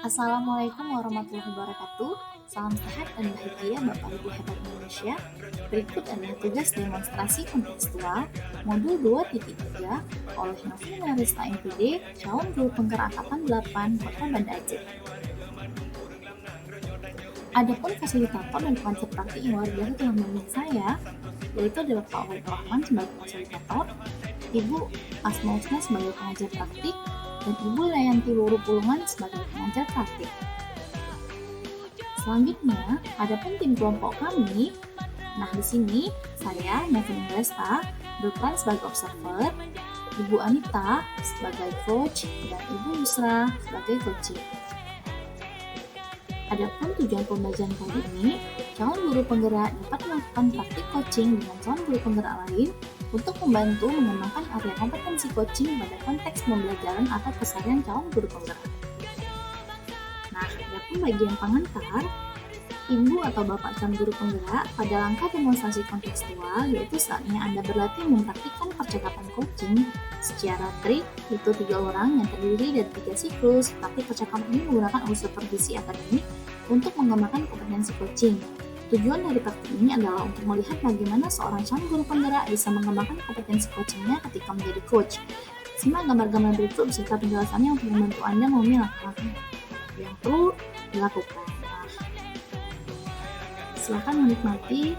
Assalamualaikum warahmatullahi wabarakatuh. Salam sehat dan bahagia Bapak Ibu hebat Indonesia. Berikut adalah tugas demonstrasi kontekstual modul 2.3 oleh Novina Rista MPD, calon guru penggerak angkatan 8 Kota Banda Aceh. Adapun fasilitator dan konsep praktik yang luar biasa telah membimbing saya, yaitu adalah Pak Wahid Rahman sebagai fasilitator, Ibu Asma Husna sebagai pengajar praktik, dan Ibu Layanti Luru Pulungan sebagai pengajar praktik. Selanjutnya, adapun tim kelompok kami, nah di sini saya, Nevin Resta, berperan sebagai observer, Ibu Anita sebagai coach, dan Ibu Yusra sebagai coaching. Adapun tujuan pembelajaran kali ini, calon guru penggerak dapat melakukan praktik coaching dengan calon guru penggerak lain untuk membantu mengembangkan area kompetensi coaching pada konteks pembelajaran atau keseharian calon guru penggerak. Nah, adapun bagian pengantar, Ibu atau Bapak calon guru penggerak pada langkah demonstrasi kontekstual, yaitu saatnya Anda berlatih mempraktikkan percakapan coaching secara trik, yaitu 3 orang yang terdiri dari 3 siklus, tapi percakapan ini menggunakan unsur supervisi akademik untuk mengembangkan kompetensi coaching. Tujuan dari praktik ini adalah untuk melihat bagaimana seorang calon guru penggerak bisa mengembangkan kompetensi coachingnya ketika menjadi coach. Simak gambar-gambar berikut beserta penjelasannya untuk membantu Anda memilih langkah yang perlu dilakukan. Silakan menikmati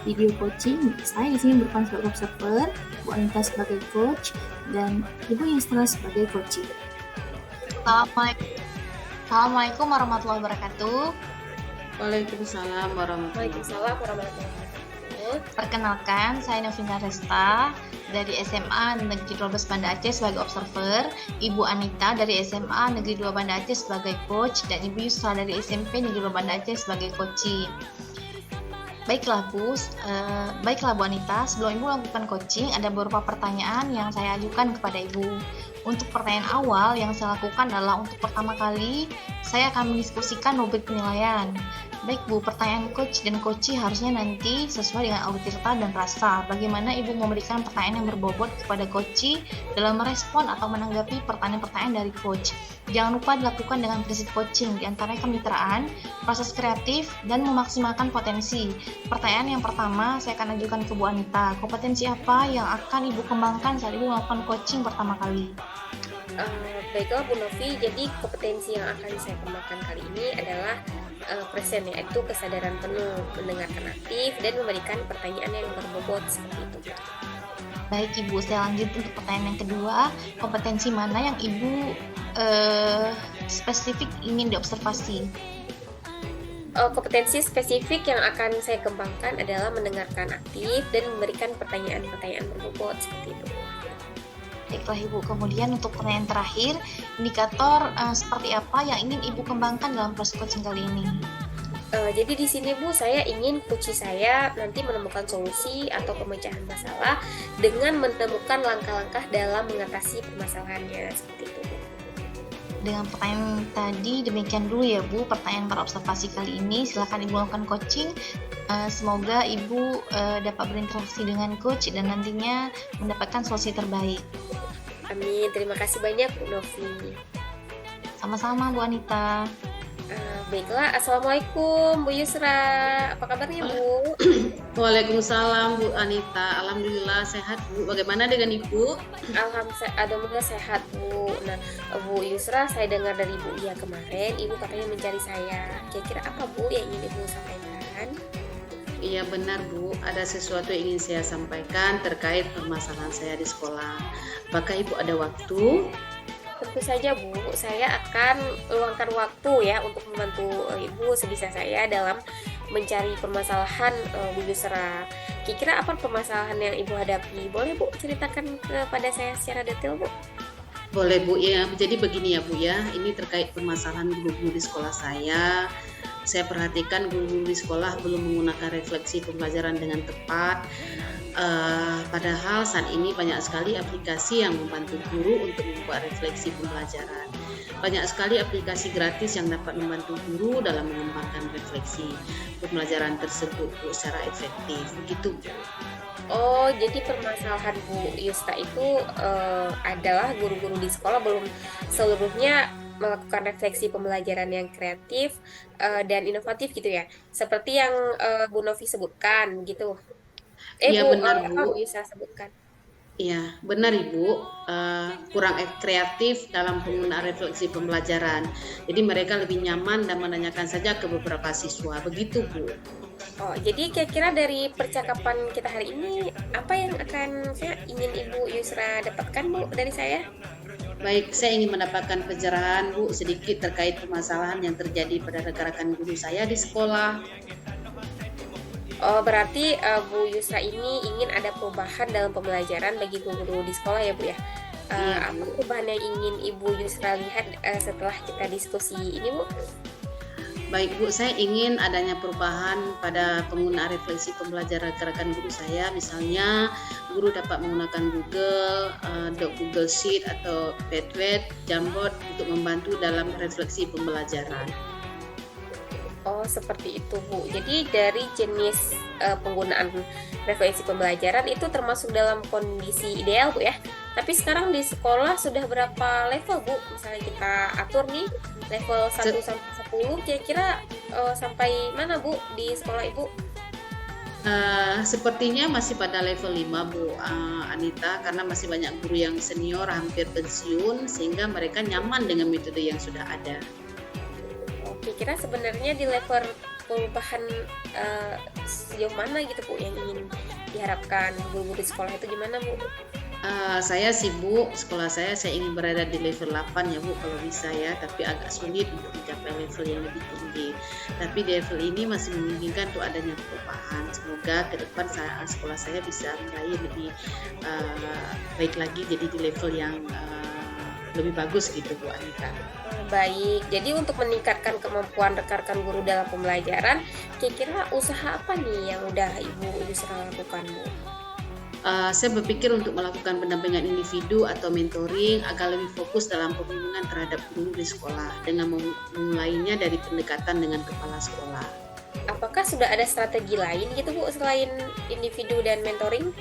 video coaching. Saya di sini berperan sebagai observer, Bu Anita sebagai coach, dan Ibu Yusra sebagai coaching. Assalamualaikum warahmatullahi wabarakatuh. Waalaikumsalam warahmatullahi wabarakatuh. Perkenalkan, saya Novina Resta dari SMA Negeri 12 Banda Aceh sebagai observer, Ibu Anita dari SMA Negeri 2 Banda Aceh sebagai coach, dan Ibu Yusra dari SMP Negeri 2 Banda Aceh sebagai coaching. Baiklah Bu Anita, sebelum Ibu melakukan coaching, ada beberapa pertanyaan yang saya ajukan kepada Ibu. Untuk pertanyaan awal yang saya lakukan adalah untuk pertama kali, saya akan mendiskusikan rubrik penilaian. Baik Bu, pertanyaan coach dan coachee harusnya nanti sesuai dengan autoritas dan rasa. Bagaimana Ibu memberikan pertanyaan yang berbobot kepada coachee dalam merespon atau menanggapi pertanyaan-pertanyaan dari coach. Jangan lupa dilakukan dengan prinsip coaching, diantaranya kemitraan, proses kreatif, dan memaksimalkan potensi. Pertanyaan yang pertama saya akan ajukan ke Bu Anita. Kompetensi apa yang akan Ibu kembangkan saat Ibu melakukan coaching pertama kali? Baiklah Bu Novi, jadi kompetensi yang akan saya kembangkan kali ini adalah present, yaitu kesadaran penuh, mendengarkan aktif, dan memberikan pertanyaan yang berbobot seperti itu. Baik Ibu, saya lanjut untuk pertanyaan yang kedua. Kompetensi mana yang Ibu spesifik ingin diobservasi? Kompetensi spesifik yang akan saya kembangkan adalah mendengarkan aktif dan memberikan pertanyaan-pertanyaan berbobot seperti itu. Baiklah Ibu, kemudian untuk pertanyaan terakhir, indikator seperti apa yang ingin Ibu kembangkan dalam proses coaching kali ini? Jadi di sini Bu, saya ingin coachee saya nanti menemukan solusi atau pemecahan masalah dengan menemukan langkah-langkah dalam mengatasi permasalahannya seperti itu. Dengan pertanyaan tadi, demikian dulu ya Bu, pertanyaan para observasi kali ini. Silakan Ibu lakukan coaching. Semoga Ibu dapat berinteraksi dengan coach dan nantinya mendapatkan solusi terbaik. Amin, terima kasih banyak Bu Novi. Sama-sama Bu Anita. Baiklah, Assalamualaikum Bu Yusra, apa kabarnya Bu? Waalaikumsalam Bu Anita, alhamdulillah sehat Bu. Bagaimana dengan Ibu? Alhamdulillah sehat Bu. Nah Bu Yusra, saya dengar dari Bu Iya kemarin Ibu katanya mencari saya. Kira-kira apa Bu yang ingin Ibu sampaikan? Iya benar Bu, ada sesuatu yang ingin saya sampaikan terkait permasalahan saya di sekolah. Apakah Ibu ada waktu? Tentu saja Bu, saya akan luangkan waktu ya untuk membantu Ibu sebisa saya dalam mencari permasalahan Bu Yusra. Kira-kira apa permasalahan yang Ibu hadapi? Boleh Bu ceritakan kepada saya secara detail Bu? Boleh Bu ya, jadi begini ya Bu ya, ini terkait permasalahan guru-guru di sekolah saya. Saya perhatikan guru-guru di sekolah belum menggunakan refleksi pembelajaran dengan tepat. Padahal saat ini banyak sekali aplikasi yang membantu guru untuk membuat refleksi pembelajaran. Banyak sekali aplikasi gratis yang dapat membantu guru dalam mengembangkan refleksi pembelajaran tersebut secara efektif. Begitu. Oh, jadi permasalahan Bu Yusta itu adalah guru-guru di sekolah belum seluruhnya melakukan refleksi pembelajaran yang kreatif dan inovatif gitu ya. Seperti yang Bu Novi sebutkan gitu. Iya Bu, benar Bu Bu. Yusra sebutkan. Iya, benar Ibu. Kurang kreatif dalam penggunaan refleksi pembelajaran. Jadi mereka lebih nyaman dan menanyakan saja ke beberapa siswa. Begitu Bu. Oh, jadi kira-kira dari percakapan kita hari ini, apa yang akan saya ingin Ibu Yusra dapatkan Bu dari saya? Baik, saya ingin mendapatkan pencerahan Bu sedikit terkait permasalahan yang terjadi pada rekan-rekan guru saya di sekolah. Oh, berarti Bu Yusra ini ingin ada perubahan dalam pembelajaran bagi guru di sekolah ya Bu ya? Iya Apa Bu. perubahan yang ingin Ibu Yusra lihat setelah kita diskusi ini Bu? Baik Bu, saya ingin adanya perubahan pada penggunaan refleksi pembelajaran rekan-rekan guru saya. Misalnya, guru dapat menggunakan Google Sheet atau Padlet, Jamboard untuk membantu dalam refleksi pembelajaran. Oh, seperti itu Bu. Jadi dari jenis penggunaan refleksi pembelajaran itu termasuk dalam kondisi ideal Bu ya. Tapi sekarang di sekolah sudah berapa level Bu? Misalnya kita atur nih level 1 sampai 10, kira-kira sampai mana Bu di sekolah Ibu? Sepertinya masih pada level 5 Bu Anita, karena masih banyak guru yang senior hampir pensiun sehingga mereka nyaman dengan metode yang sudah ada. Kira-kira sebenarnya di level perubahan sejauh mana gitu Bu yang ingin diharapkan guru-guru di sekolah itu gimana Bu? Saya sibuk, sekolah saya ingin berada di level 8 ya Bu kalau bisa ya, tapi agak sulit untuk mencapai level yang lebih tinggi. Tapi di level ini masih memungkinkan untuk adanya perubahan. Semoga ke depan sekolah saya bisa meraih lebih baik lagi, jadi di level yang lebih bagus gitu Bu Anita. Baik, jadi untuk meningkatkan kemampuan rekan-rekan guru dalam pembelajaran, kira-kira usaha apa nih yang udah Ibu Yusra lakukan Bu? Saya berpikir untuk melakukan pendampingan individu atau mentoring agar lebih fokus dalam pembimbingan terhadap guru di sekolah dengan memulainya dari pendekatan dengan kepala sekolah. Apakah sudah ada strategi lain gitu Bu selain individu dan mentoring?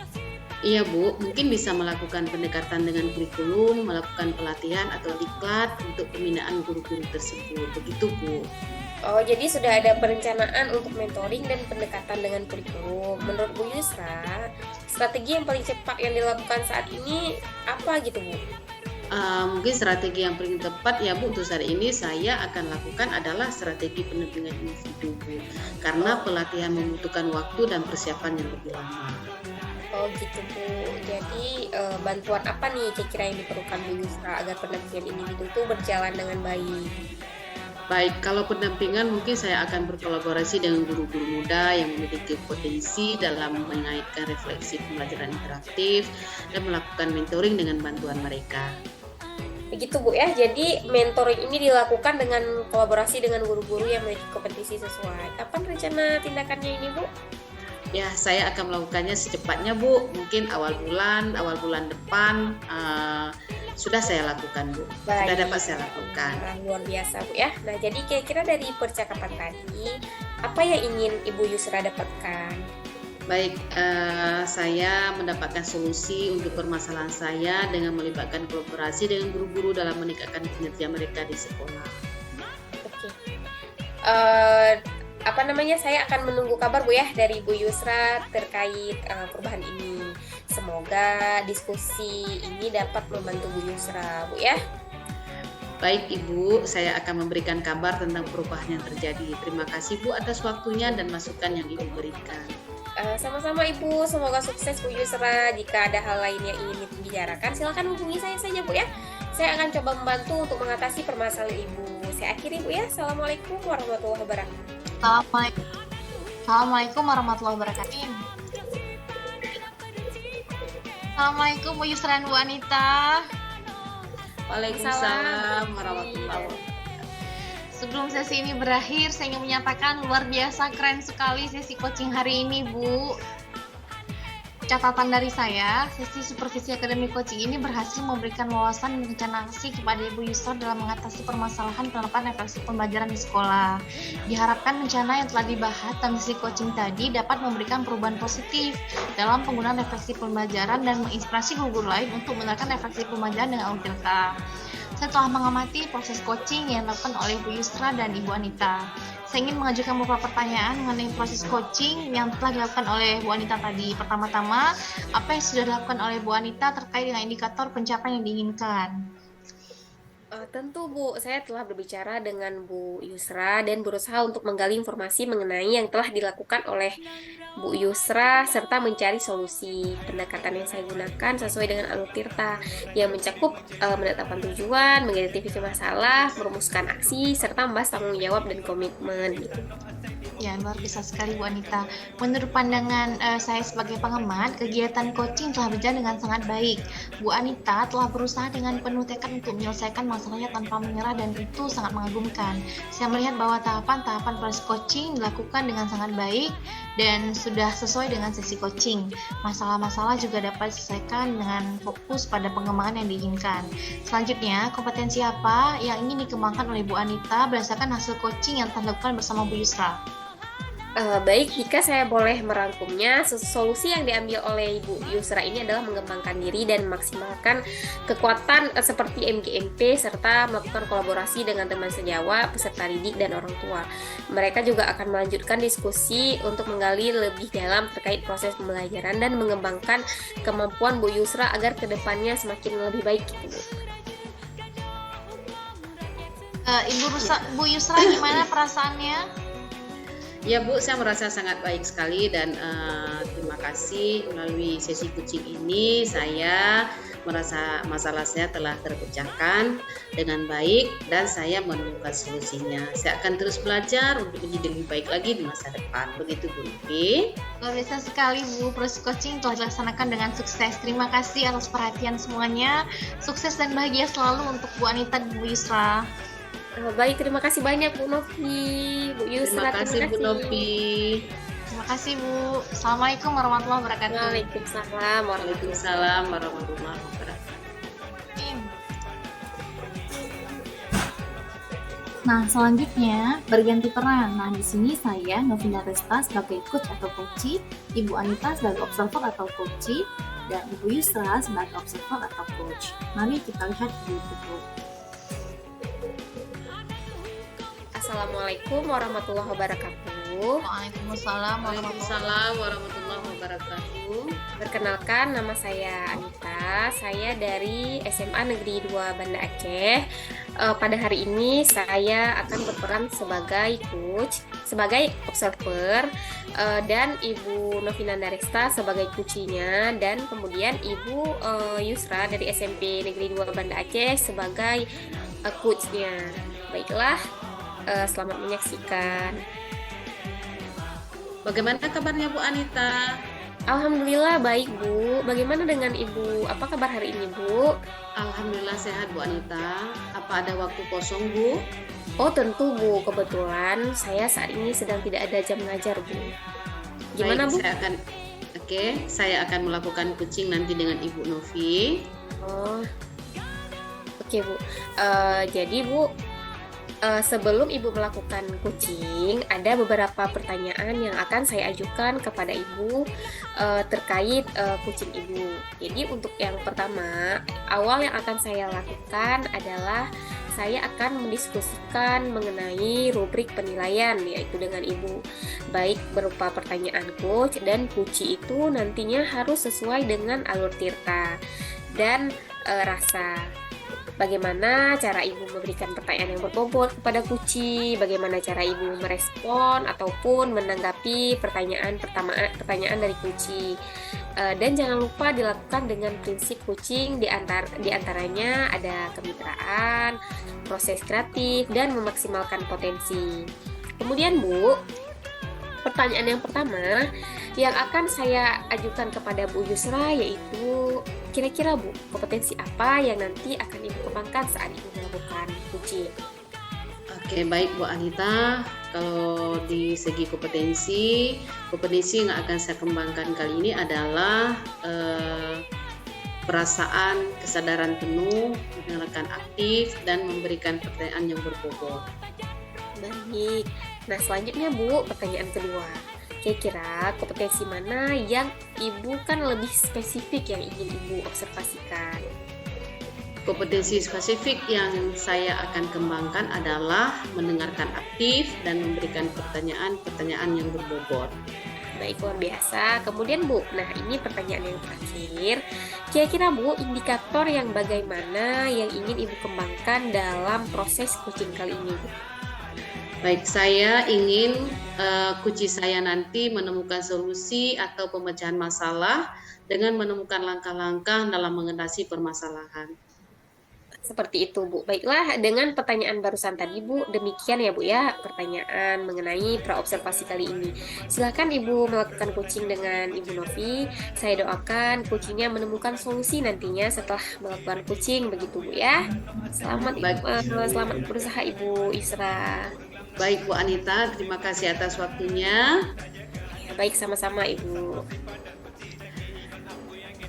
Iya Bu, mungkin bisa melakukan pendekatan dengan kurikulum, melakukan pelatihan atau diklat untuk pembinaan guru-guru tersebut. Begitu Bu. Oh, jadi sudah ada perencanaan untuk mentoring dan pendekatan dengan kurikulum. Menurut Bu Yusra, strategi yang paling cepat yang dilakukan saat ini apa gitu Bu? Mungkin strategi yang paling tepat ya Bu untuk saat ini saya akan lakukan adalah strategi pendampingan individu Bu, karena pelatihan membutuhkan waktu dan persiapan yang lebih lama. Oh gitu Bu, jadi bantuan apa nih kira-kira yang diperlukan Bu Yusra agar pendampingan individu itu berjalan dengan baik? Baik, kalau pendampingan mungkin saya akan berkolaborasi dengan guru-guru muda yang memiliki potensi dalam mengaitkan refleksi pembelajaran interaktif dan melakukan mentoring dengan bantuan mereka. Begitu Bu ya, jadi mentoring ini dilakukan dengan kolaborasi dengan guru-guru yang memiliki kompetensi sesuai. Kapan rencana tindakannya ini Bu? Ya, saya akan melakukannya secepatnya Bu, mungkin awal bulan depan sudah saya lakukan Bu. Baik. Sudah dapat saya lakukan. Luar biasa Bu ya. Nah, jadi kira-kira dari percakapan tadi, apa yang ingin Ibu Yusra dapatkan? Baik, saya mendapatkan solusi untuk permasalahan saya dengan melibatkan kolaborasi dengan guru-guru dalam meningkatkan kinerja mereka di sekolah. Oke. Saya akan menunggu kabar Bu ya dari Bu Yusra terkait perubahan ini. Semoga diskusi ini dapat membantu Bu Yusra Bu ya. Baik Ibu, saya akan memberikan kabar tentang perubahan yang terjadi. Terima kasih Bu atas waktunya dan masukan yang Ibu berikan. Sama-sama Ibu, semoga sukses Bu Yusra. Jika ada hal lain yang ingin dibicarakan, silakan hubungi saya saja Bu ya. Saya akan coba membantu untuk mengatasi permasalahan Ibu. Saya akhiri Bu ya. Assalamualaikum warahmatullahi wabarakatuh. Assalamualaikum warahmatullahi wabarakatuh. Assalamualaikum Bu Yusra dan Bu Anita. Waalaikumsalam warahmatullahi wabarakatuh. Sebelum sesi ini berakhir, saya ingin menyatakan luar biasa keren sekali sesi coaching hari ini, Bu. Catatan dari saya, sesi supervisi akademik coaching ini berhasil memberikan wawasan dan rencana aksi kepada Ibu Yusra dalam mengatasi permasalahan penerapan refleksi pembelajaran di sekolah. Diharapkan rencana yang telah dibahas dalam sesi coaching tadi dapat memberikan perubahan positif dalam penggunaan refleksi pembelajaran dan menginspirasi guru-guru lain untuk menerapkan refleksi pembelajaran dengan autentik. Saya telah mengamati proses coaching yang dilakukan oleh Bu Yusra dan Ibu Anita. Saya ingin mengajukan beberapa pertanyaan mengenai proses coaching yang telah dilakukan oleh Bu Anita tadi. Pertama-tama, apa yang sudah dilakukan oleh Bu Anita terkait dengan indikator pencapaian yang diinginkan? Tentu Bu, saya telah berbicara dengan Bu Yusra dan berusaha untuk menggali informasi mengenai yang telah dilakukan oleh Bu Yusra serta mencari solusi. Pendekatan yang saya gunakan sesuai dengan alur Tirta yang mencakup menetapkan tujuan, mengidentifikasi masalah, merumuskan aksi, serta membahas tanggung jawab dan komitmen. Gitu. Ya, luar biasa sekali Bu Anita. Menurut pandangan saya sebagai pengamat, kegiatan coaching telah berjalan dengan sangat baik. Bu Anita telah berusaha dengan penuh tekad untuk menyelesaikan masalahnya tanpa menyerah dan itu sangat mengagumkan. Saya melihat bahwa tahapan-tahapan proses coaching dilakukan dengan sangat baik dan sudah sesuai dengan sesi coaching. Masalah-masalah juga dapat diselesaikan dengan fokus pada pengembangan yang diinginkan. Selanjutnya, kompetensi apa yang ingin dikembangkan oleh Bu Anita berdasarkan hasil coaching yang telah dilakukan bersama Bu Yusra? Baik, jika saya boleh merangkumnya, solusi yang diambil oleh Ibu Yusra ini adalah mengembangkan diri dan memaksimalkan kekuatan seperti MGMP serta melakukan kolaborasi dengan teman sejawat, peserta didik, dan orang tua. Mereka juga akan melanjutkan diskusi untuk menggali lebih dalam terkait proses pembelajaran dan mengembangkan kemampuan Bu Yusra agar kedepannya semakin lebih baik. Gitu, Bu. Bu Yusra, gimana perasaannya? Ya Bu, saya merasa sangat baik sekali dan terima kasih melalui sesi coaching ini saya merasa masalah saya telah terpecahkan dengan baik dan saya menemukan solusinya. Saya akan terus belajar untuk menjadi lebih baik lagi di masa depan. Begitu Bu Novi. Luar biasa sekali Bu, proses coaching telah dilaksanakan dengan sukses. Terima kasih atas perhatian semuanya. Sukses dan bahagia selalu untuk Bu Anita dan Bu Yusra. Baik, terima kasih banyak Bu Novi, Bu Yusra. Terima kasih Bu Novi. Terima kasih Bu. Assalamualaikum warahmatullahi wabarakatuh. Waalaikumsalam Waalaikumsalam warahmatullahi wabarakatuh. Nah, selanjutnya berganti peran. Nah, di sini saya Novina Resta sebagai coach atau coachee, Ibu Anita sebagai observer atau coachee, dan Ibu Yusra sebagai observer atau coach. Mari kita lihat di video. Assalamualaikum warahmatullahi wabarakatuh. Waalaikumsalam Waalaikumsalam warahmatullahi wabarakatuh. Perkenalkan, nama saya Anita. Saya dari SMA Negeri 2 Banda Aceh. Pada hari ini saya akan berperan sebagai coach, sebagai observer, dan Ibu Novina Daresta sebagai coachnya, dan kemudian Ibu Yusra dari SMP Negeri 2 Banda Aceh sebagai coachnya. Baiklah. Selamat menyaksikan. Bagaimana kabarnya Bu Anita? Alhamdulillah baik Bu. Bagaimana dengan Ibu? Apa kabar hari ini Bu? Alhamdulillah sehat Bu Anita. Apa ada waktu kosong Bu? Oh tentu Bu. Kebetulan saya saat ini sedang tidak ada jam ngajar Bu. Gimana Baik, Bu? Saya akan melakukan coaching nanti dengan Ibu Novi. Oh, oke Bu. Jadi Bu, sebelum Ibu melakukan coaching, ada beberapa pertanyaan yang akan saya ajukan kepada Ibu terkait coaching Ibu. Jadi untuk yang pertama, awal yang akan saya lakukan adalah saya akan mendiskusikan mengenai rubrik penilaian, yaitu dengan Ibu. Baik berupa pertanyaan coach dan coachee itu nantinya harus sesuai dengan alur Tirta dan rasa. Bagaimana cara Ibu memberikan pertanyaan yang berbobot kepada coachee, bagaimana cara Ibu merespon ataupun menanggapi pertanyaan dari coachee. Dan jangan lupa dilakukan dengan prinsip coaching, di antaranya ada kemitraan, proses kreatif, dan memaksimalkan potensi. Kemudian Bu, pertanyaan yang pertama yang akan saya ajukan kepada Bu Yusra yaitu, kira-kira Bu, kompetensi apa yang nanti akan Ibu kembangkan saat Ibu melakukan coaching? Oke, baik Bu Anita. Kalau di segi kompetensi yang akan saya kembangkan kali ini adalah perasaan, kesadaran penuh, mendengarkan aktif, dan memberikan pertanyaan yang berbobot. Baik. Nah, selanjutnya Bu, pertanyaan kedua. Kira-kira kompetensi mana yang Ibu kan lebih spesifik yang ingin Ibu observasikan? Kompetensi spesifik yang saya akan kembangkan adalah mendengarkan aktif dan memberikan pertanyaan-pertanyaan yang berbobot. Baik, luar biasa. Kemudian Bu, nah ini pertanyaan yang terakhir. Kira-kira Bu, indikator yang bagaimana yang ingin Ibu kembangkan dalam proses coaching kali ini Bu? Baik, saya ingin kunci saya nanti menemukan solusi atau pemecahan masalah dengan menemukan langkah-langkah dalam mengatasi permasalahan. Seperti itu Bu. Baiklah, dengan pertanyaan barusan tadi Bu, demikian ya Bu ya pertanyaan mengenai praobservasi kali ini. Silakan Ibu melakukan coaching dengan Ibu Novi. Saya doakan coachingnya menemukan solusi nantinya setelah melakukan coaching begitu Bu ya. Selamat selamat berusaha Ibu Isra. Baik Bu Anita, terima kasih atas waktunya. Ya, baik, sama-sama Ibu.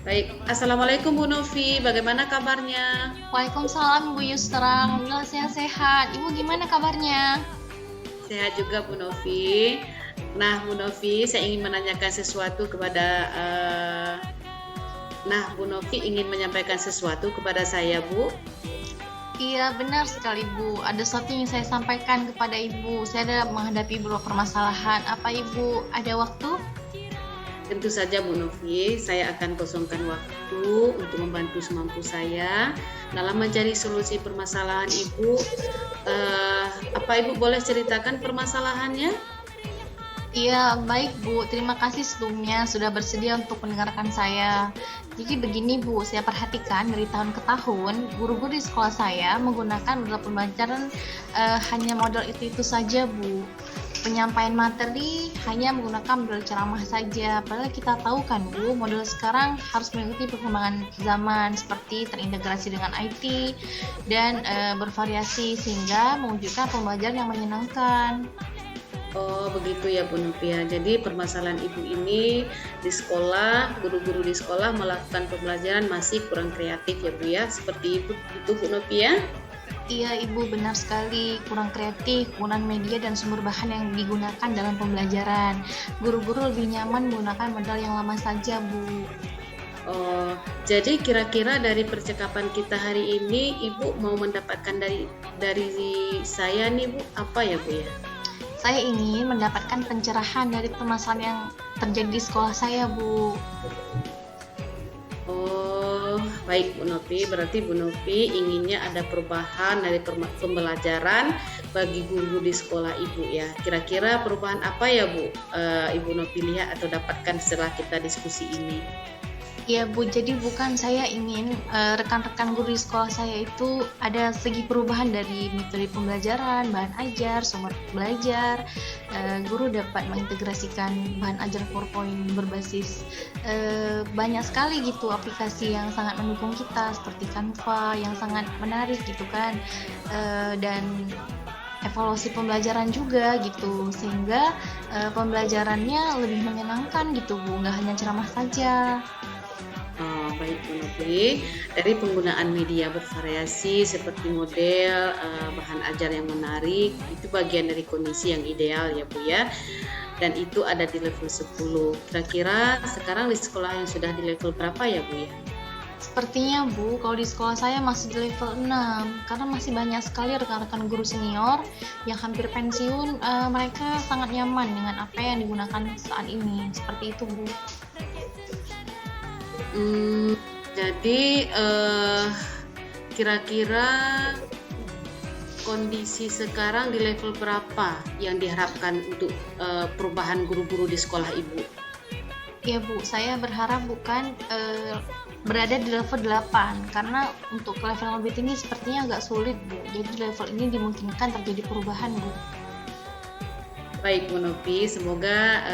Baik, Assalamualaikum Bu Novi, bagaimana kabarnya? Waalaikumsalam Ibu Yusra, alhamdulillah sehat-sehat. Ibu gimana kabarnya? Sehat juga Bu Novi. Nah Bu Novi, saya ingin menanyakan sesuatu kepada Bu Novi ingin menyampaikan sesuatu kepada saya Bu. Iya benar sekali Bu, ada sesuatu yang saya sampaikan kepada Ibu. Saya ada menghadapi beberapa permasalahan. Apa Ibu ada waktu? Tentu saja Bu Novi, saya akan kosongkan waktu untuk membantu semampu saya dalam mencari solusi permasalahan Ibu. Apa Ibu boleh ceritakan permasalahannya? Iya baik Bu, terima kasih sebelumnya sudah bersedia untuk mendengarkan saya. Jadi begini Bu, saya perhatikan dari tahun ke tahun guru-guru di sekolah saya menggunakan model pembelajaran hanya model itu saja Bu. Penyampaian materi hanya menggunakan model ceramah saja. Padahal kita tahu kan Bu, model sekarang harus mengikuti perkembangan zaman seperti terintegrasi dengan IT dan bervariasi sehingga mewujudkan pembelajaran yang menyenangkan. Oh begitu ya Bu Novi ya. Jadi permasalahan Ibu ini di sekolah, guru-guru di sekolah melakukan pembelajaran masih kurang kreatif ya Bu ya. Seperti itu Bu Novi ya. Iya Ibu, benar sekali, kurang kreatif, penggunaan media dan sumber bahan yang digunakan dalam pembelajaran. Guru-guru lebih nyaman menggunakan modal yang lama saja Bu. Oh, jadi kira-kira dari percakapan kita hari ini Ibu mau mendapatkan dari saya nih Bu, apa ya Bu ya? Saya ingin mendapatkan pencerahan dari permasalahan yang terjadi di sekolah saya Bu. Oh, baik Bu Novi, berarti Bu Novi inginnya ada perubahan dari pembelajaran bagi guru di sekolah Ibu ya. Kira-kira perubahan apa ya Bu Ibu Novi lihat atau dapatkan setelah kita diskusi ini? Ya Bu, jadi bukan saya ingin rekan-rekan guru di sekolah saya itu ada segi perubahan dari metode pembelajaran, bahan ajar, sumber belajar. Guru dapat mengintegrasikan bahan ajar PowerPoint berbasis banyak sekali gitu aplikasi yang sangat mendukung kita seperti Canva yang sangat menarik gitu kan, dan evaluasi pembelajaran juga gitu sehingga pembelajarannya lebih menyenangkan gitu Bu, nggak hanya ceramah saja. Baik Bu Novi, dari penggunaan media bervariasi seperti model, bahan ajar yang menarik, itu bagian dari kondisi yang ideal ya Bu ya. Dan itu ada di level 10. Kira-kira sekarang di sekolah yang sudah di level berapa ya Bu ya? Sepertinya Bu, kalau di sekolah saya masih di level 6 karena masih banyak sekali rekan-rekan guru senior yang hampir pensiun, mereka sangat nyaman dengan apa yang digunakan saat ini. Seperti itu Bu. Jadi kira-kira kondisi sekarang di level berapa yang diharapkan untuk perubahan guru-guru di sekolah Ibu? Ya Bu, saya berharap bukan berada di level 8 karena untuk level yang lebih tinggi sepertinya agak sulit Bu. Jadi level ini dimungkinkan terjadi perubahan Bu. Baik Bu Novi, semoga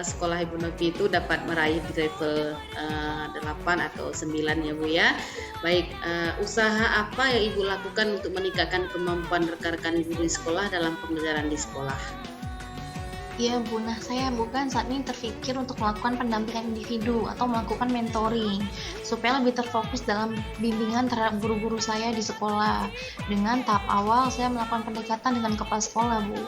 sekolah Ibu Novi itu dapat meraih di level 8 atau 9 ya Bu ya. Baik, usaha apa yang Ibu lakukan untuk meningkatkan kemampuan rekan-rekan guru di sekolah dalam pembelajaran di sekolah? Iya Bu, nah saya bukan saat ini terpikir untuk melakukan pendampingan individu atau melakukan mentoring supaya lebih terfokus dalam bimbingan terhadap guru-guru saya di sekolah. Dengan tahap awal saya melakukan pendekatan dengan kepala sekolah Bu.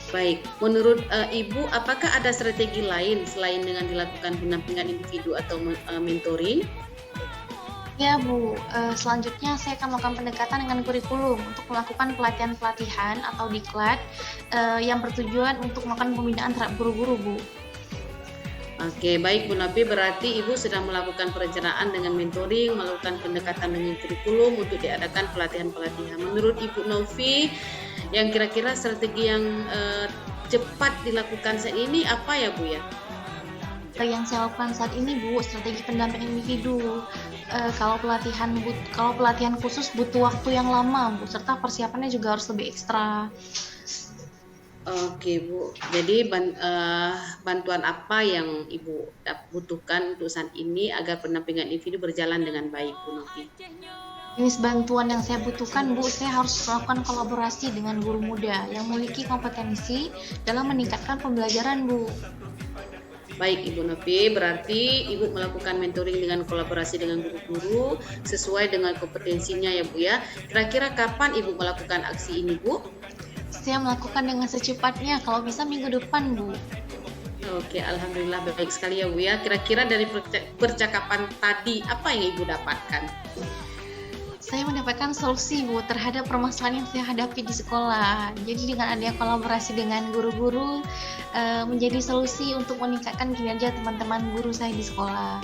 Baik, menurut Ibu, apakah ada strategi lain selain dengan dilakukan pendampingan individu atau mentoring? Ya Bu, selanjutnya saya akan melakukan pendekatan dengan kurikulum untuk melakukan pelatihan-pelatihan atau diklat yang bertujuan untuk melakukan pembinaan terhadap guru-guru Bu. Oke, baik Bu Novi, berarti Ibu sedang melakukan perencanaan dengan mentoring, melakukan pendekatan dengan kurikulum untuk diadakan pelatihan-pelatihan. Menurut Ibu Novi, yang kira-kira strategi yang cepat dilakukan saat ini apa ya Bu ya? Yang saya lakukan saat ini Bu, strategi pendampingan individu. Kalau pelatihan khusus butuh waktu yang lama Bu, serta persiapannya juga harus lebih ekstra. Oke Bu, jadi bantuan apa yang Ibu butuhkan untuk saat ini agar pendampingan individu berjalan dengan baik Bu Novi? Jenis bantuan yang saya butuhkan Bu, saya harus melakukan kolaborasi dengan guru muda yang memiliki kompetensi dalam meningkatkan pembelajaran Bu. Baik Ibu Novi, berarti Ibu melakukan mentoring dengan kolaborasi dengan guru-guru sesuai dengan kompetensinya ya Bu ya. Kira-kira kapan Ibu melakukan aksi ini Bu? Saya melakukan dengan secepatnya, kalau bisa minggu depan Bu. Oke, alhamdulillah baik sekali ya Bu ya. Kira-kira dari percakapan tadi apa yang Ibu dapatkan? Saya mendapatkan solusi Bu terhadap permasalahan yang saya hadapi di sekolah. Jadi dengan adanya kolaborasi dengan guru-guru menjadi solusi untuk meningkatkan kinerja teman-teman guru saya di sekolah.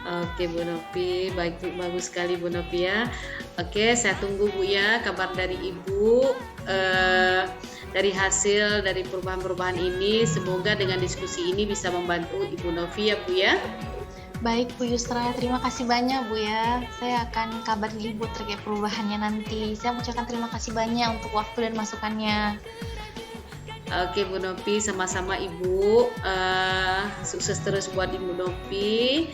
Oke Bu Novi, bagus sekali Bu Novi ya. Oke, saya tunggu Bu ya kabar dari Ibu dari hasil dari perubahan-perubahan ini. Semoga dengan diskusi ini bisa membantu Ibu Novi ya Bu ya. Baik Bu Yusra, terima kasih banyak Bu ya. Saya akan kabarin Ibu terkait perubahannya nanti. Saya mengucapkan terima kasih banyak untuk waktu dan masukannya. Oke Bu Novi, sama-sama Ibu. Sukses terus buat Ibu Novi.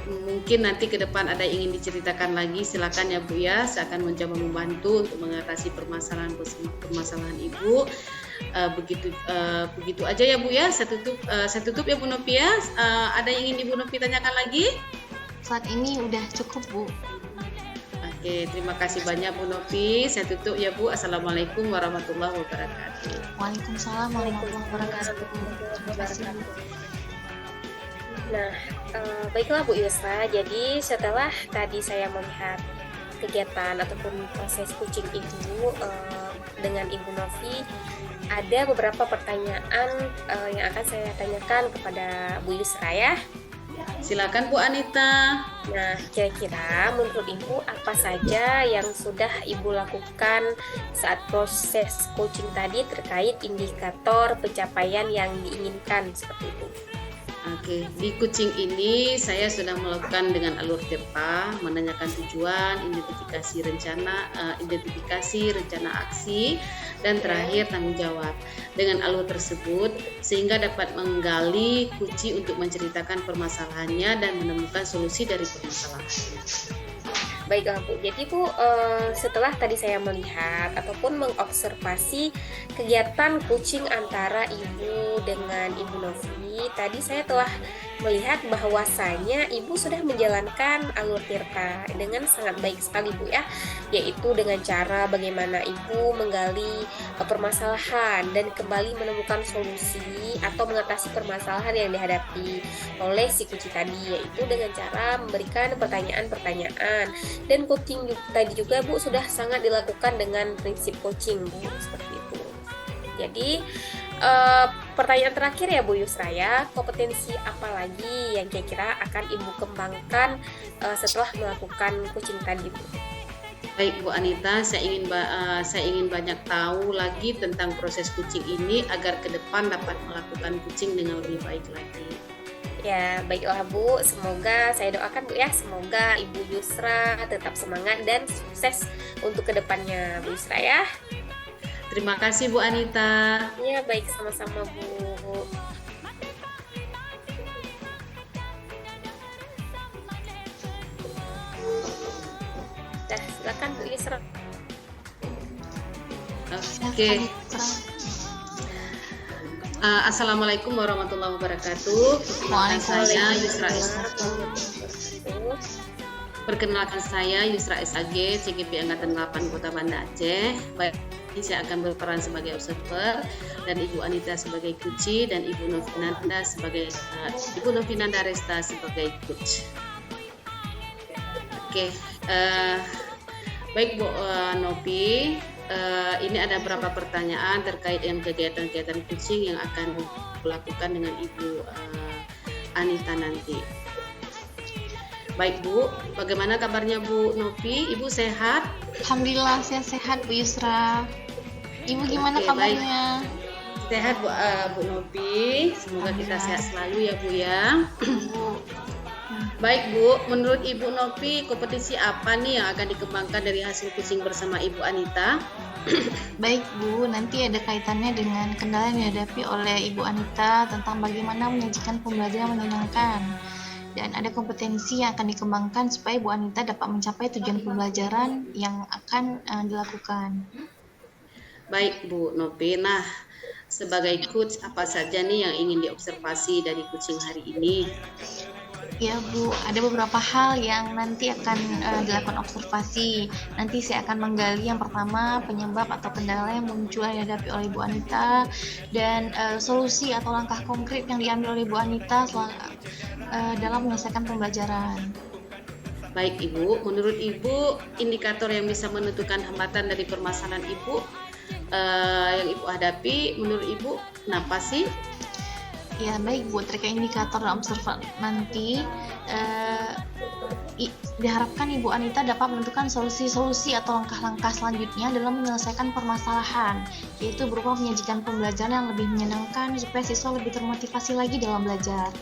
Mungkin nanti ke depan ada yang ingin diceritakan lagi, silakan ya Bu ya. Saya akan mencoba membantu untuk mengatasi permasalahan Ibu. Begitu aja ya Bu ya. Saya tutup ya Bu Novi ya. Ada yang ingin Ibu Novi tanyakan lagi? Saat ini udah cukup Bu. Oke, terima kasih banyak Bu Novi. Saya tutup ya Bu. Assalamualaikum warahmatullahi wabarakatuh. Waalaikumsalam warahmatullahi wabarakatuh. Terima kasih Bu. Nah, baiklah Bu Yusra. Jadi setelah tadi saya melihat kegiatan ataupun proses coaching Ibu dengan Ibu Novi, ada beberapa pertanyaan yang akan saya tanyakan kepada Bu Yusra ya. Silakan Bu Anita. Nah, kira-kira menurut Ibu apa saja yang sudah Ibu lakukan saat proses coaching tadi terkait indikator pencapaian yang diinginkan seperti itu? Oke, di coaching ini saya sudah melakukan dengan alur TEPA, menanyakan tujuan, identifikasi rencana aksi, dan terakhir tanggung jawab. Dengan alur tersebut, sehingga dapat menggali kunci untuk menceritakan permasalahannya dan menemukan solusi dari permasalahannya. Baiklah Bu, jadi Bu setelah tadi saya melihat ataupun mengobservasi kegiatan coaching antara Ibu dengan Ibu Novi, tadi saya telah melihat bahwasanya Ibu sudah menjalankan alur tirta dengan sangat baik sekali Bu ya, yaitu dengan cara bagaimana Ibu menggali permasalahan dan kembali menemukan solusi atau mengatasi permasalahan yang dihadapi oleh si kunci tadi, yaitu dengan cara memberikan pertanyaan-pertanyaan. Dan coaching tadi juga Bu sudah sangat dilakukan dengan prinsip coaching Bu, seperti itu. Jadi pertanyaan terakhir ya Bu Yusra ya, kompetensi apa lagi yang kira-kira akan Ibu kembangkan setelah melakukan coaching tadi Bu? Baik Bu Anita, saya ingin banyak tahu lagi tentang proses coaching ini agar ke depan dapat melakukan coaching dengan lebih baik lagi. Ya, baiklah Bu, semoga saya doakan Bu ya, semoga Ibu Yusra tetap semangat dan sukses untuk kedepannya Bu Yusra ya. Terima kasih Bu Anita. Ya, baik, sama-sama Bu. Nah, silakan Bu Yusra. Oke. Assalamualaikum warahmatullahi wabarakatuh. Perkenalkan saya Yusra SAG, CGP Angkatan 8 Kota Banda Aceh. Baik, saya akan berperan sebagai observer dan Ibu Anita sebagai coach dan Ibu Novinanda Resta sebagai coach. Oke, eh, baik Bu Nopi. Ini ada beberapa pertanyaan terkait dengan kegiatan-kegiatan coaching yang akan dilakukan dengan Ibu Anita nanti. Baik Bu, bagaimana kabarnya Bu Nopi? Ibu sehat? Alhamdulillah saya sehat Bu Yusra. Ibu gimana Oke, kabarnya? Sehat Bu Nopi. Semoga kita sehat selalu ya Bu ya. Bu. Baik Bu, menurut Ibu Nopi, kompetisi apa nih yang akan dikembangkan dari hasil coaching bersama Ibu Anita? Baik Bu, nanti ada kaitannya dengan kendala yang dihadapi oleh Ibu Anita tentang bagaimana menyajikan pembelajaran menyenangkan. Dan ada kompetensi yang akan dikembangkan supaya Ibu Anita dapat mencapai tujuan pembelajaran yang akan dilakukan. Baik Bu Nopi, nah sebagai coach apa saja nih yang ingin diobservasi dari coaching hari ini? Ya Bu, ada beberapa hal yang nanti akan dilakukan observasi. Nanti saya akan menggali yang pertama penyebab atau kendala yang muncul yang dihadapi oleh Ibu Anita dan solusi atau langkah konkret yang diambil oleh Ibu Anita dalam menyelesaikan pembelajaran. Baik Ibu, menurut Ibu indikator yang bisa menentukan hambatan dari permasalahan Ibu yang Ibu hadapi, menurut Ibu kenapa sih? Ya baik Bu, terkait indikator dan observasi nanti diharapkan Ibu Anita dapat menentukan solusi-solusi atau langkah-langkah selanjutnya dalam menyelesaikan permasalahan, yaitu berupa menyajikan pembelajaran yang lebih menyenangkan supaya siswa lebih termotivasi lagi dalam belajar.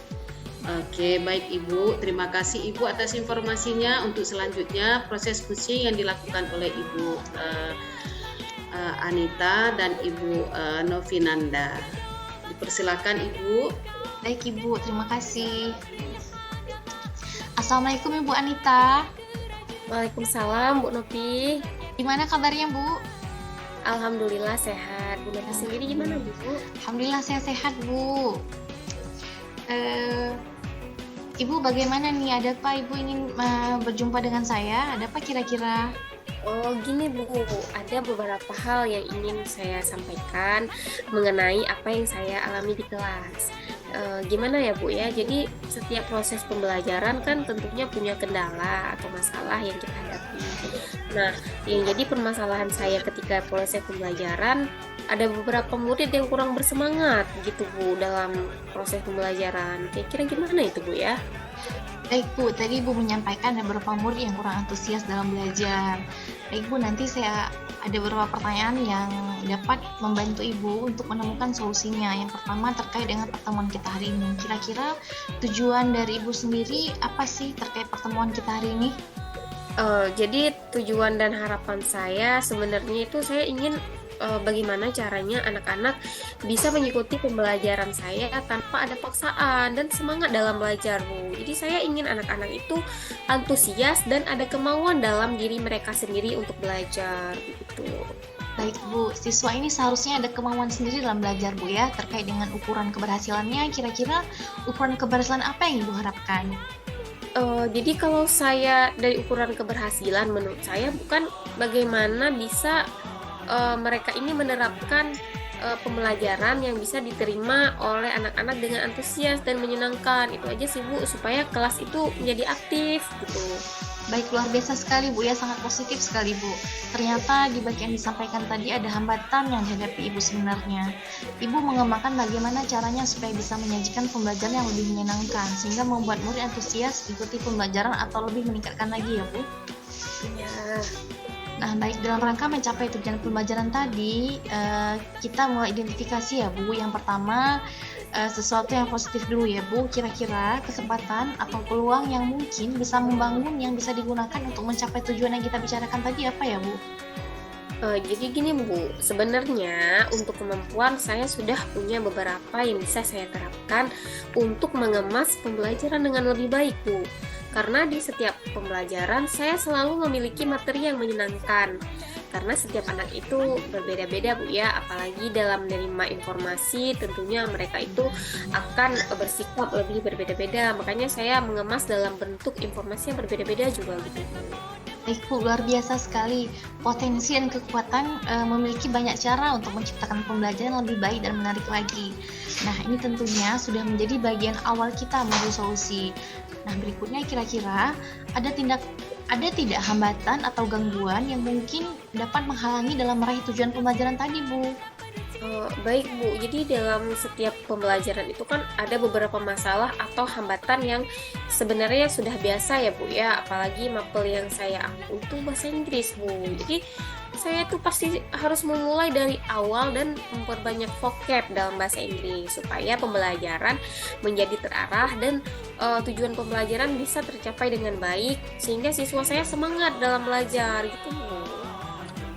Oke, baik Ibu. Terima kasih Ibu atas informasinya. Untuk selanjutnya proses coaching yang dilakukan oleh Ibu Anita dan Ibu Novinanda. Dipersilakan Ibu. Baik Ibu, terima kasih. Assalamualaikum Ibu Anita. Waalaikumsalam Bu Nopi. Gimana kabarnya Bu? Alhamdulillah sehat. Bu Nopi sendiri gimana Bu? Alhamdulillah saya sehat Bu. Ibu bagaimana nih? Ada apa Ibu ingin berjumpa dengan saya? Ada apa kira-kira? Oh gini Bu, ada beberapa hal yang ingin saya sampaikan mengenai apa yang saya alami di kelas. Gimana ya Bu ya, jadi setiap proses pembelajaran kan tentunya punya kendala atau masalah yang kita hadapi. Nah, yang jadi permasalahan saya ketika proses pembelajaran, ada beberapa murid yang kurang bersemangat gitu Bu dalam proses pembelajaran. Kira-kira gimana itu Bu ya? Baik Bu, tadi Ibu menyampaikan ada beberapa murid yang kurang antusias dalam belajar. Baik Bu, nanti saya ada beberapa pertanyaan yang dapat membantu Ibu untuk menemukan solusinya. Yang pertama terkait dengan pertemuan kita hari ini. Kira-kira tujuan dari Ibu sendiri apa sih terkait pertemuan kita hari ini? Jadi tujuan dan harapan saya sebenarnya itu saya ingin bagaimana caranya anak-anak bisa mengikuti pembelajaran saya tanpa ada paksaan dan semangat dalam belajar Bu. Jadi saya ingin anak-anak itu antusias dan ada kemauan dalam diri mereka sendiri untuk belajar gitu. Baik Bu, siswa ini seharusnya ada kemauan sendiri dalam belajar Bu ya. Terkait dengan ukuran keberhasilannya, kira-kira ukuran keberhasilan apa yang Ibu harapkan? Jadi kalau saya dari ukuran keberhasilan menurut saya bukan bagaimana bisa mereka ini menerapkan pembelajaran yang bisa diterima oleh anak-anak dengan antusias dan menyenangkan. Itu aja sih Bu, supaya kelas itu menjadi aktif gitu. Baik, luar biasa sekali Bu ya, sangat positif sekali Bu. Ternyata di balik yang disampaikan tadi ada hambatan yang dihadapi Ibu sebenarnya. Ibu mengembangkan bagaimana caranya supaya bisa menyajikan pembelajaran yang lebih menyenangkan sehingga membuat murid antusias ikuti pembelajaran atau lebih meningkatkan lagi ya Bu. Ya. Nah, baik, dalam rangka mencapai tujuan pembelajaran tadi, kita mulai identifikasi ya Bu. Yang pertama, sesuatu yang positif dulu ya Bu. Kira-kira kesempatan atau peluang yang mungkin bisa membangun yang bisa digunakan untuk mencapai tujuan yang kita bicarakan tadi apa ya Bu? Jadi gini Bu, sebenarnya untuk kemampuan saya sudah punya beberapa yang bisa saya terapkan untuk mengemas pembelajaran dengan lebih baik Bu. Karena di setiap pembelajaran saya selalu memiliki materi yang menyenangkan. Karena setiap anak itu berbeda-beda Bu ya, apalagi dalam menerima informasi tentunya mereka itu akan bersikap lebih berbeda-beda. Makanya saya mengemas dalam bentuk informasi yang berbeda-beda juga gitu Bu. Baik Bu, luar biasa sekali. Potensi dan kekuatan memiliki banyak cara untuk menciptakan pembelajaran lebih baik dan menarik lagi. Nah, ini tentunya sudah menjadi bagian awal kita menuju solusi. Nah, berikutnya kira-kira ada tindak Ada tidak hambatan atau gangguan yang mungkin dapat menghalangi dalam meraih tujuan pembelajaran tadi, Bu? Baik Bu, jadi dalam setiap pembelajaran itu kan ada beberapa masalah atau hambatan yang sebenarnya sudah biasa ya Bu ya, apalagi mapel yang saya ampu itu bahasa Inggris Bu. Jadi saya tuh pasti harus memulai dari awal dan memperbanyak vocab dalam bahasa Inggris supaya pembelajaran menjadi terarah dan tujuan pembelajaran bisa tercapai dengan baik sehingga siswa saya semangat dalam belajar gitu Bu.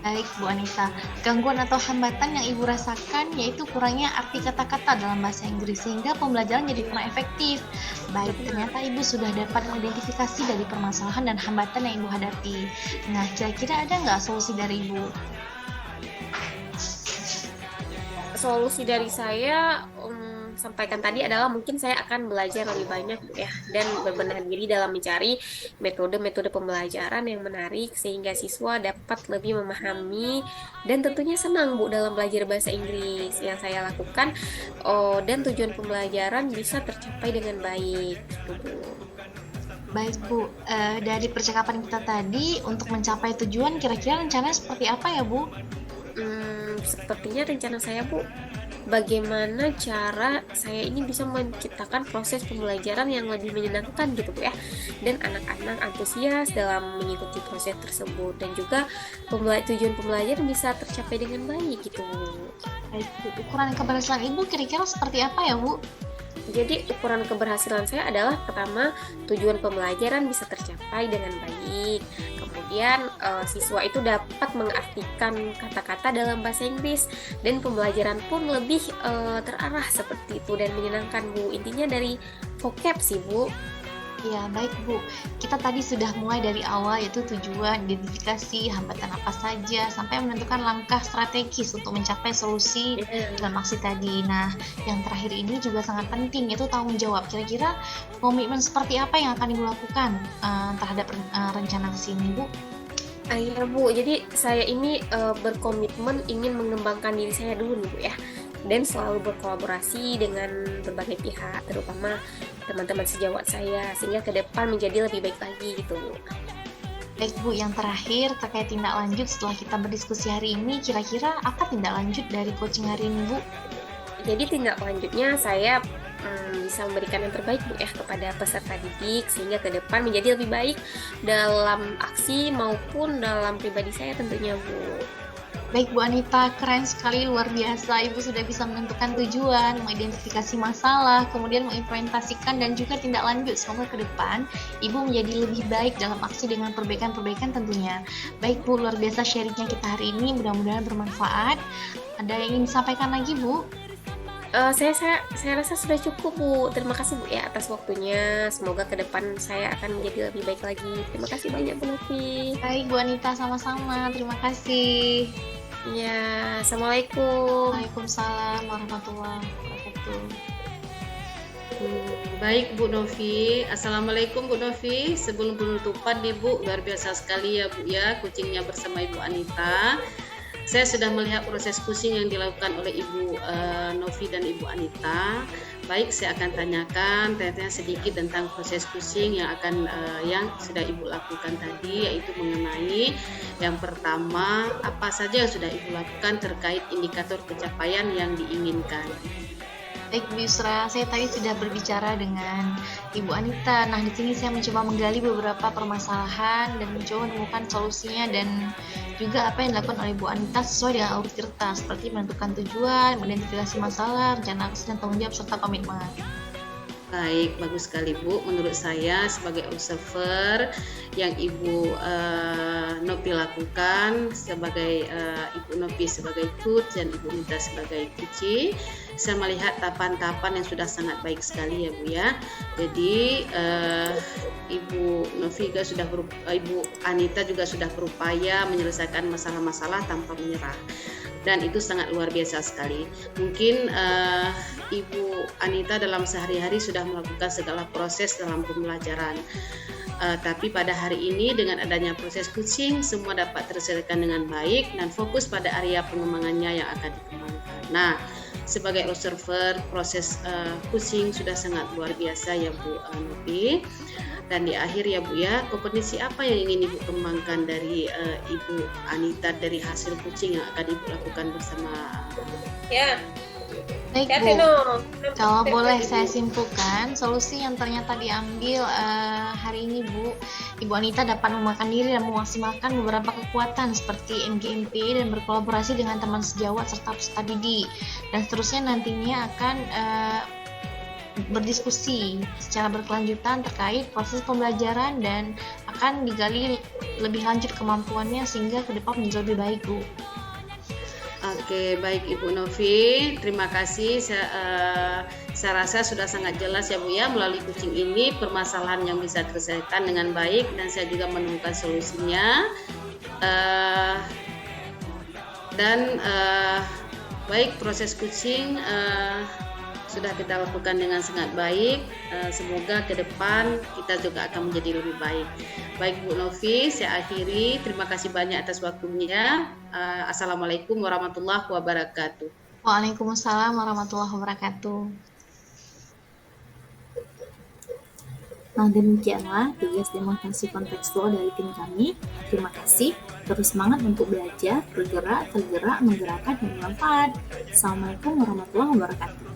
Baik, Bu Anita. Gangguan atau hambatan yang Ibu rasakan yaitu kurangnya arti kata-kata dalam bahasa Inggris sehingga pembelajaran jadi kurang efektif. Baik, ternyata Ibu sudah dapat mengidentifikasi dari permasalahan dan hambatan yang Ibu hadapi. Nah, kira-kira ada nggak solusi dari Ibu? Solusi dari saya sampaikan tadi adalah mungkin saya akan belajar lebih banyak ya dan berbenah diri dalam mencari metode-metode pembelajaran yang menarik sehingga siswa dapat lebih memahami dan tentunya senang Bu dalam belajar bahasa Inggris yang saya lakukan dan tujuan pembelajaran bisa tercapai dengan baik gitu Bu. Baik Bu, dari percakapan kita tadi untuk mencapai tujuan kira-kira rencananya seperti apa ya Bu? Sepertinya rencana saya Bu, bagaimana cara saya ini bisa menciptakan proses pembelajaran yang lebih menyenangkan gitu Bu ya, dan anak-anak antusias dalam mengikuti proses tersebut dan juga tujuan pembelajaran bisa tercapai dengan baik gitu Bu. Baik Bu, ukuran keberhasilan Ibu kira-kira seperti apa ya Bu? Jadi ukuran keberhasilan saya adalah pertama tujuan pembelajaran bisa tercapai dengan baik. Kemudian siswa itu dapat mengartikan kata-kata dalam bahasa Inggris dan pembelajaran pun lebih terarah seperti itu dan menyenangkan Bu. Intinya dari vocab sih Bu. Ya, baik Bu. Kita tadi sudah mulai dari awal yaitu tujuan, identifikasi, hambatan apa saja, sampai menentukan langkah strategis untuk mencapai solusi dalam aksi tadi. Nah, yang terakhir ini juga sangat penting yaitu tanggung jawab. Kira-kira komitmen seperti apa yang akan Ibu lakukan terhadap rencana kesini Bu? Iya Bu, jadi saya ini berkomitmen ingin mengembangkan diri saya dulu nih Bu ya, dan selalu berkolaborasi dengan berbagai pihak, terutama teman-teman sejawat saya, sehingga ke depan menjadi lebih baik lagi gitu Bu. Baik Bu, yang terakhir terkait tindak lanjut setelah kita berdiskusi hari ini, kira-kira apa tindak lanjut dari coaching hari ini Bu? Jadi tindak lanjutnya saya bisa memberikan yang terbaik Bu ya kepada peserta didik sehingga ke depan menjadi lebih baik dalam aksi maupun dalam pribadi saya tentunya Bu. Baik Bu Anita, keren sekali, luar biasa. Ibu sudah bisa menentukan tujuan, mengidentifikasi masalah, kemudian mengimplementasikan dan juga tindak lanjut. Semoga ke depan Ibu menjadi lebih baik dalam aksi dengan perbaikan-perbaikan tentunya. Baik Bu, luar biasa sharingnya kita hari ini, mudah-mudahan bermanfaat. Ada yang ingin disampaikan lagi Bu? Saya rasa sudah cukup Bu. Terima kasih Bu ya atas waktunya. Semoga ke depan saya akan menjadi lebih baik lagi. Terima kasih banyak Bu Novi. Baik Bu Anita, sama-sama. Terima kasih. Ya, Assalamualaikum. Waalaikumsalam warahmatullahi wabarakatuh. Baik Bu Novi, Assalamualaikum Bu Novi. Sebelum penutupan nih Bu, luar biasa sekali ya Bu ya, coachingnya bersama Ibu Anita. Saya sudah melihat proses coaching yang dilakukan oleh Ibu Novi dan Ibu Anita. Baik, saya akan tanyakan sedikit tentang proses coaching yang sudah Ibu lakukan tadi, yaitu mengenai yang pertama, apa saja yang sudah Ibu lakukan terkait indikator pencapaian yang diinginkan. Baik Bu Yusra, saya tadi sudah berbicara dengan Ibu Anita. Nah, di sini saya mencoba menggali beberapa permasalahan dan mencoba menemukan solusinya dan juga apa yang dilakukan oleh Ibu Anita sesuai dengan alur cerita, seperti menentukan tujuan, mengidentifikasi masalah, rencana aksi dan tanggung jawab serta komitmen. Baik, bagus sekali Bu. Menurut saya sebagai observer yang Ibu Novi lakukan sebagai Ibu Novi sebagai coach dan Ibu Nita sebagai coach, saya melihat tahapan-tahapan yang sudah sangat baik sekali ya Bu ya. Jadi Ibu Novi juga Ibu Anita juga sudah berupaya menyelesaikan masalah-masalah tanpa menyerah. Dan itu sangat luar biasa sekali. Mungkin Ibu Anita dalam sehari-hari sudah melakukan segala proses dalam pembelajaran. Tapi pada hari ini dengan adanya proses coaching, semua dapat terselesaikan dengan baik dan fokus pada area pengembangannya yang akan dikembangkan. Nah, sebagai observer, proses coaching sudah sangat luar biasa ya Bu Novi. Dan di akhir ya Bu ya, kompetensi apa yang ingin Ibu kembangkan dari Ibu Anita dari hasil coaching yang akan Ibu lakukan bersama? Ya, Baik ya Bu, Vino. kalau boleh saya simpulkan, solusi yang ternyata diambil hari ini Ibu Anita dapat memakan diri dan memaksimalkan beberapa kekuatan seperti MGMP dan berkolaborasi dengan teman sejawat serta peserta didik. Dan seterusnya nantinya akan berdiskusi secara berkelanjutan terkait proses pembelajaran dan akan digali lebih lanjut kemampuannya sehingga ke depan menjadi lebih baik Bu. Oke, baik Ibu Novi, terima kasih. Saya rasa sudah sangat jelas ya Bu ya, melalui coaching ini permasalahan yang bisa diselesaikan dengan baik dan saya juga menemukan solusinya. Baik, proses coaching sudah kita lakukan dengan sangat baik. Semoga ke depan kita juga akan menjadi lebih baik. Baik Bu Novi, saya akhiri. Terima kasih banyak atas waktunya. Assalamualaikum warahmatullahi wabarakatuh. Waalaikumsalam warahmatullahi wabarakatuh. Nah, demikianlah tugas demonstrasi kontekstual dari tim kami. Terima kasih. Terus semangat untuk belajar, bergerak, tergerak, menggerakkan, dan bermanfaat. Assalamualaikum warahmatullahi wabarakatuh.